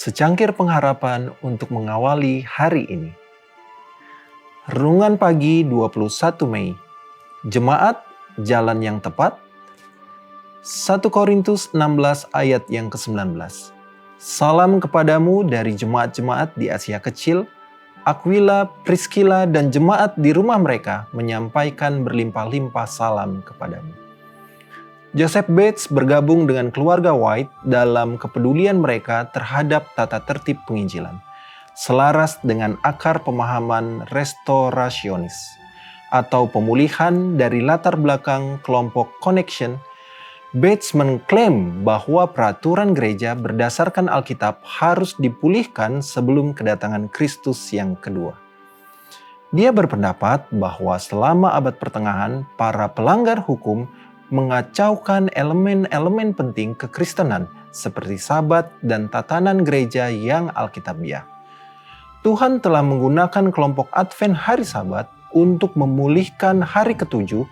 secangkir pengharapan untuk mengawali hari ini. Renungan pagi 21 Mei. Jemaat jalan yang tepat. 1 Korintus 16 ayat yang ke-19. Salam kepadamu dari jemaat-jemaat di Asia Kecil. Aquila, Priscilla, dan jemaat di rumah mereka menyampaikan berlimpah-limpah salam kepadamu. Joseph Bates bergabung dengan keluarga White dalam kepedulian mereka terhadap tata tertib penginjilan, selaras dengan akar pemahaman restorasionis atau pemulihan dari latar belakang kelompok Connection. Bates mengklaim bahwa peraturan gereja berdasarkan Alkitab harus dipulihkan sebelum kedatangan Kristus yang kedua. Dia berpendapat bahwa selama abad pertengahan, para pelanggar hukum mengacaukan elemen-elemen penting kekristenan seperti Sabat dan tatanan gereja yang alkitabiah. Tuhan telah menggunakan kelompok Advent hari Sabat untuk memulihkan hari ketujuh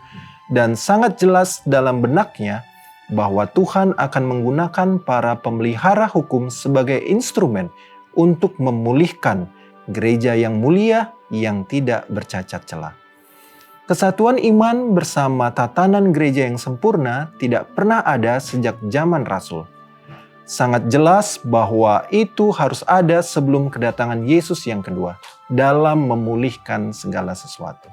dan sangat jelas dalam benaknya bahwa Tuhan akan menggunakan para pemelihara hukum sebagai instrumen untuk memulihkan gereja yang mulia yang tidak bercacat celah. Kesatuan iman bersama tatanan gereja yang sempurna tidak pernah ada sejak zaman Rasul. Sangat jelas bahwa itu harus ada sebelum kedatangan Yesus yang kedua dalam memulihkan segala sesuatu.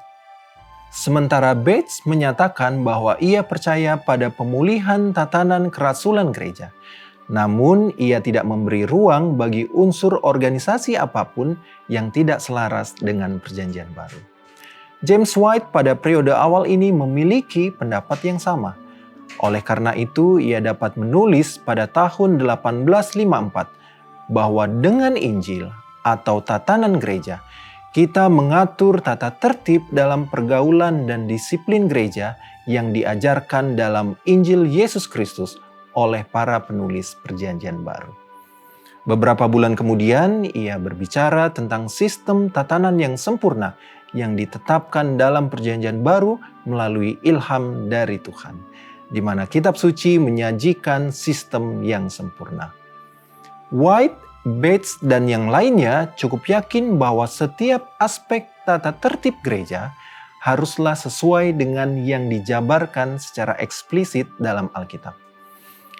Sementara Bates menyatakan bahwa ia percaya pada pemulihan tatanan kerasulan gereja. Namun ia tidak memberi ruang bagi unsur organisasi apapun yang tidak selaras dengan perjanjian baru. James White pada periode awal ini memiliki pendapat yang sama. Oleh karena itu, ia dapat menulis pada tahun 1854 bahwa dengan Injil atau tatanan gereja, kita mengatur tata tertib dalam pergaulan dan disiplin gereja yang diajarkan dalam Injil Yesus Kristus oleh para penulis perjanjian baru. Beberapa bulan kemudian, ia berbicara tentang sistem tatanan yang sempurna yang ditetapkan dalam perjanjian baru melalui ilham dari Tuhan, di mana kitab suci menyajikan sistem yang sempurna. White, Bates, dan yang lainnya cukup yakin bahwa setiap aspek tata tertib gereja haruslah sesuai dengan yang dijabarkan secara eksplisit dalam Alkitab.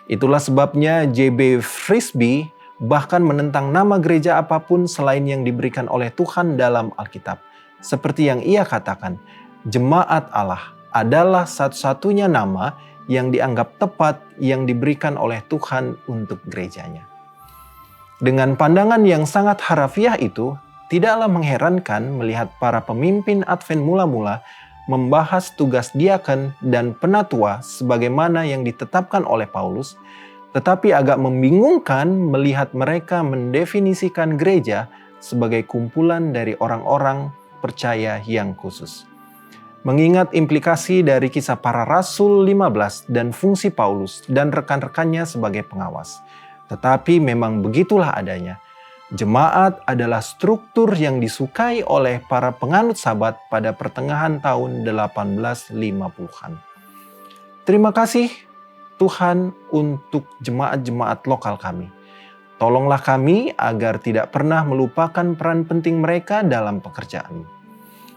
Itulah sebabnya J.B. Frisbee bahkan menentang nama gereja apapun selain yang diberikan oleh Tuhan dalam Alkitab. Seperti yang ia katakan, jemaat Allah adalah satu-satunya nama yang dianggap tepat yang diberikan oleh Tuhan untuk gerejanya. Dengan pandangan yang sangat harafiah itu, tidaklah mengherankan melihat para pemimpin Advent mula-mula membahas tugas diaken dan penatua sebagaimana yang ditetapkan oleh Paulus, tetapi agak membingungkan melihat mereka mendefinisikan gereja sebagai kumpulan dari orang-orang percaya yang khusus. Mengingat implikasi dari kisah para rasul 15 dan fungsi Paulus dan rekan-rekannya sebagai pengawas. Tetapi memang begitulah adanya. Jemaat adalah struktur yang disukai oleh para penganut Sabat pada pertengahan tahun 1850-an. Terima kasih Tuhan untuk jemaat-jemaat lokal kami. Tolonglah kami agar tidak pernah melupakan peran penting mereka dalam pekerjaan.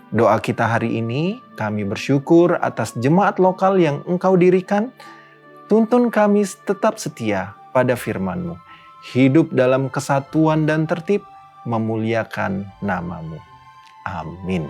Doa kita hari ini, kami bersyukur atas jemaat lokal yang Engkau dirikan. Tuntun kami tetap setia pada firman-Mu, hidup dalam kesatuan dan tertib, memuliakan nama-Mu. Amin.